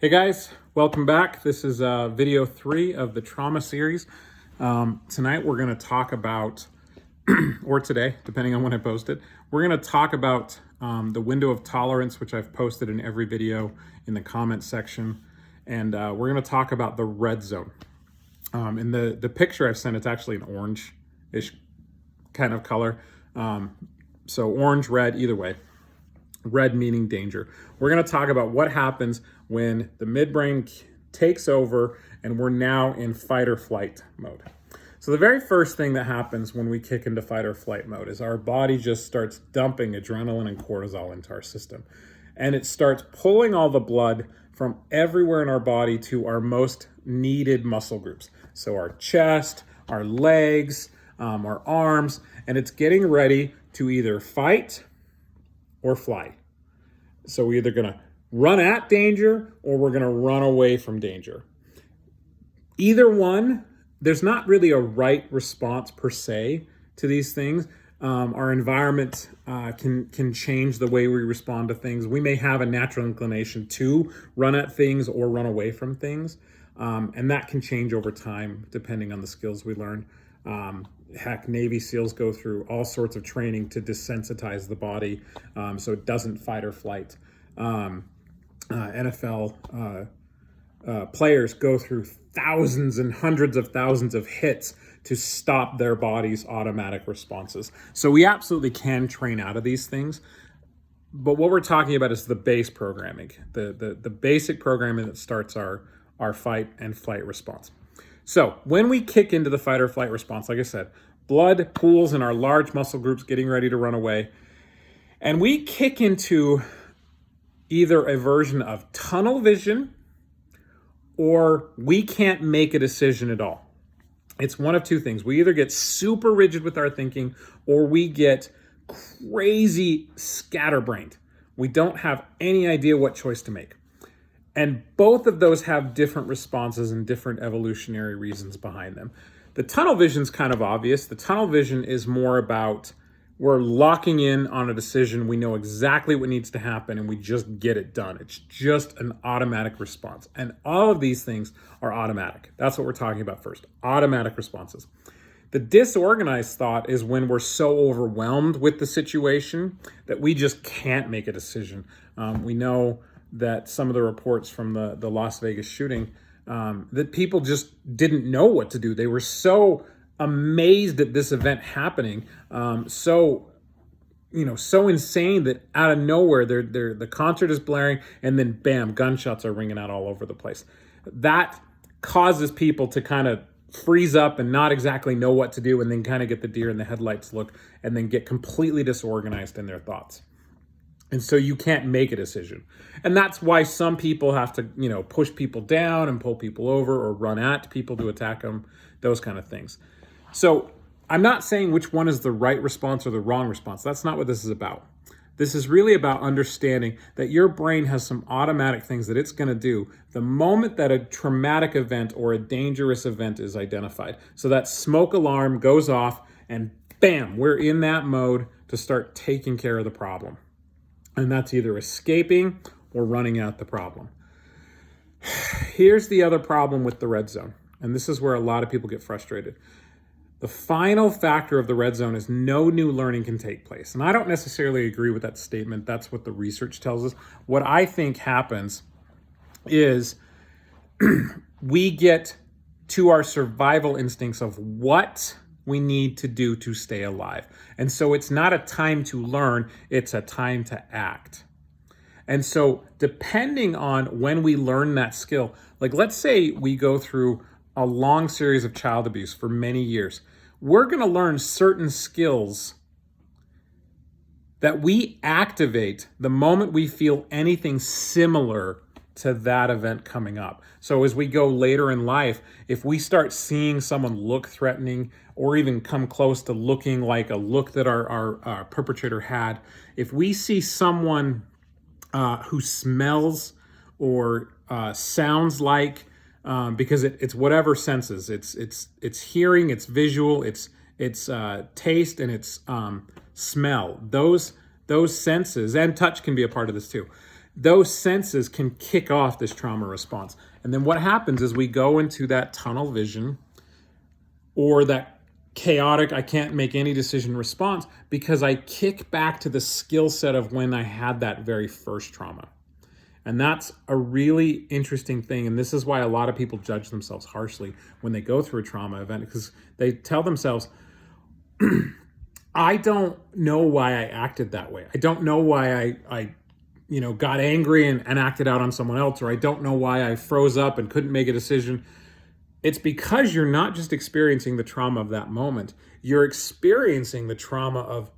Hey guys, welcome back. This is video 3 of the trauma series. Tonight we're going to talk about, or today, depending on when I post it, we're going to talk about the window of tolerance, which I've posted in every video in the comment section. And we're going to talk about the red zone. In the picture I've sent, it's actually an orange-ish kind of color. So orange, red, either way. Red meaning danger. We're going to talk about what happens when the midbrain takes over and we're now in fight or flight mode. So the very first thing that happens when we kick into fight or flight mode is our body just starts dumping adrenaline and cortisol into our system. And it starts pulling all the blood from everywhere in our body to our most needed muscle groups. So our chest, our legs, our arms, and it's getting ready to either fight or fly. So we're either going to run at danger or we're going to run away from danger. Either one, there's not really a right response per se to these things. Our environment can change the way we respond to things. We may have a natural inclination to run at things or run away from things. And that can change over time depending on the skills we learn. Heck, Navy SEALs go through all sorts of training to desensitize the body so it doesn't fight or flight. NFL players go through thousands and hundreds of thousands of hits to stop their body's automatic responses. So we absolutely can train out of these things. But what we're talking about is the base programming, the basic programming that starts our fight and flight response. So when we kick into the fight or flight response, like I said, blood pools in our large muscle groups getting ready to run away. And we kick into either a version of tunnel vision or we can't make a decision at all. It's one of two things. We either get super rigid with our thinking or we get crazy scatterbrained. We don't have any idea what choice to make. And both of those have different responses and different evolutionary reasons behind them. The tunnel vision is kind of obvious. The tunnel vision is more about we're locking in on a decision. We know exactly what needs to happen and we just get it done. It's just an automatic response. And all of these things are automatic. That's what we're talking about first, automatic responses. The disorganized thought is when we're so overwhelmed with the situation that we just can't make a decision. We know that some of the reports from the Las Vegas shooting, that people just didn't know what to do. They were so amazed at this event happening, so insane that out of nowhere, the concert is blaring and then bam, gunshots are ringing out all over the place. That causes people to kind of freeze up and not exactly know what to do and then kind of get the deer in the headlights look and then get completely disorganized in their thoughts. And so you can't make a decision. And that's why some people have to, push people down and pull people over or run at people to attack them, those kind of things. So I'm not saying which one is the right response or the wrong response. That's not what this is about. This is really about understanding that your brain has some automatic things that it's going to do the moment that a traumatic event or a dangerous event is identified. So that smoke alarm goes off and bam, we're in that mode to start taking care of the problem. And that's either escaping or running at the problem. Here's the other problem with the red zone. And this is where a lot of people get frustrated. The final factor of the red zone is no new learning can take place. And I don't necessarily agree with that statement. That's what the research tells us. What I think happens is we get to our survival instincts of what we need to do to stay alive. And so it's not a time to learn, it's a time to act. And so depending on when we learn that skill, like let's say we go through a long series of child abuse for many years, we're going to learn certain skills that we activate the moment we feel anything similar to that event coming up. So as we go later in life, if we start seeing someone look threatening or even come close to looking like a look that our perpetrator had, if we see someone who smells or sounds like, because it's whatever senses, it's hearing, it's visual, it's taste, and it's smell. Those senses, and touch can be a part of this too. those senses can kick off this trauma response. And then what happens is we go into that tunnel vision or that chaotic, I can't make any decision response because I kick back to the skill set of when I had that very first trauma. And that's a really interesting thing. And this is why a lot of people judge themselves harshly when they go through a trauma event, because they tell themselves, I don't know why I acted that way. I don't know why I got angry and acted out on someone else, or I don't know why I froze up and couldn't make a decision. It's because you're not just experiencing the trauma of that moment. You're experiencing the trauma of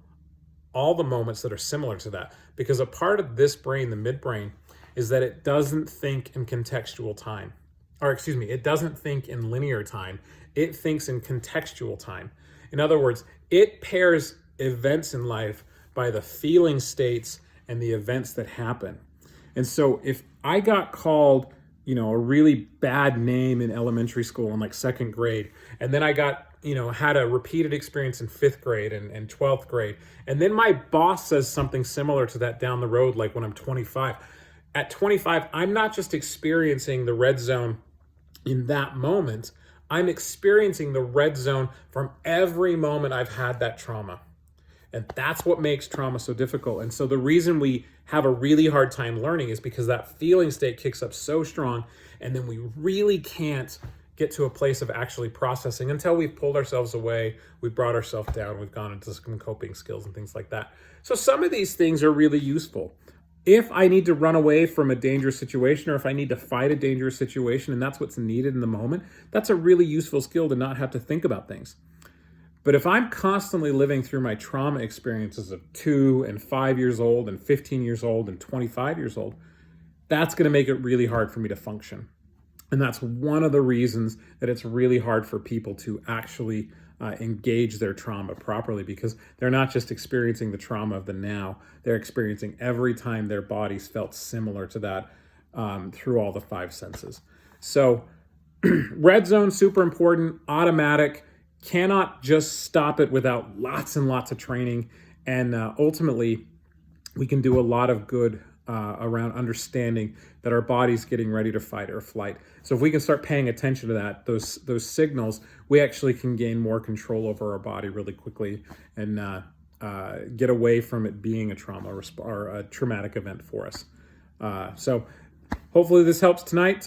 all the moments that are similar to that. Because a part of this brain, the midbrain, is that it doesn't think in contextual time. Or excuse me, it doesn't think in linear time. It thinks in contextual time. In other words, it pairs events in life by the feeling states and the events that happen. And so if I got called, a really bad name in elementary school in like second grade, and then I got, had a repeated experience in fifth grade and 12th grade, and then my boss says something similar to that down the road, like when I'm 25. At 25, I'm not just experiencing the red zone in that moment, I'm experiencing the red zone from every moment I've had that trauma. And that's what makes trauma so difficult. And so the reason we have a really hard time learning is because that feeling state kicks up so strong, and then we really can't get to a place of actually processing until we've pulled ourselves away, we've brought ourselves down, we've gone into some coping skills and things like that. So some of these things are really useful. If I need to run away from a dangerous situation, or if I need to fight a dangerous situation and that's what's needed in the moment, that's a really useful skill to not have to think about things. But if I'm constantly living through my trauma experiences of 2 and 5 years old and 15 years old and 25 years old, that's going to make it really hard for me to function. And that's one of the reasons that it's really hard for people to actually engage their trauma properly, because they're not just experiencing the trauma of the now, they're experiencing every time their bodies felt similar to that through all the 5 senses. So red zone, super important, automatic, cannot just stop it without lots and lots of training. And ultimately, we can do a lot of good around understanding that our body's getting ready to fight or flight. So if we can start paying attention to that, those signals, we actually can gain more control over our body really quickly and get away from it being a trauma or a traumatic event for us. So hopefully this helps tonight.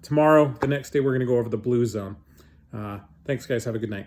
Tomorrow, the next day, we're going to go over the blue zone. Thanks, guys. Have a good night.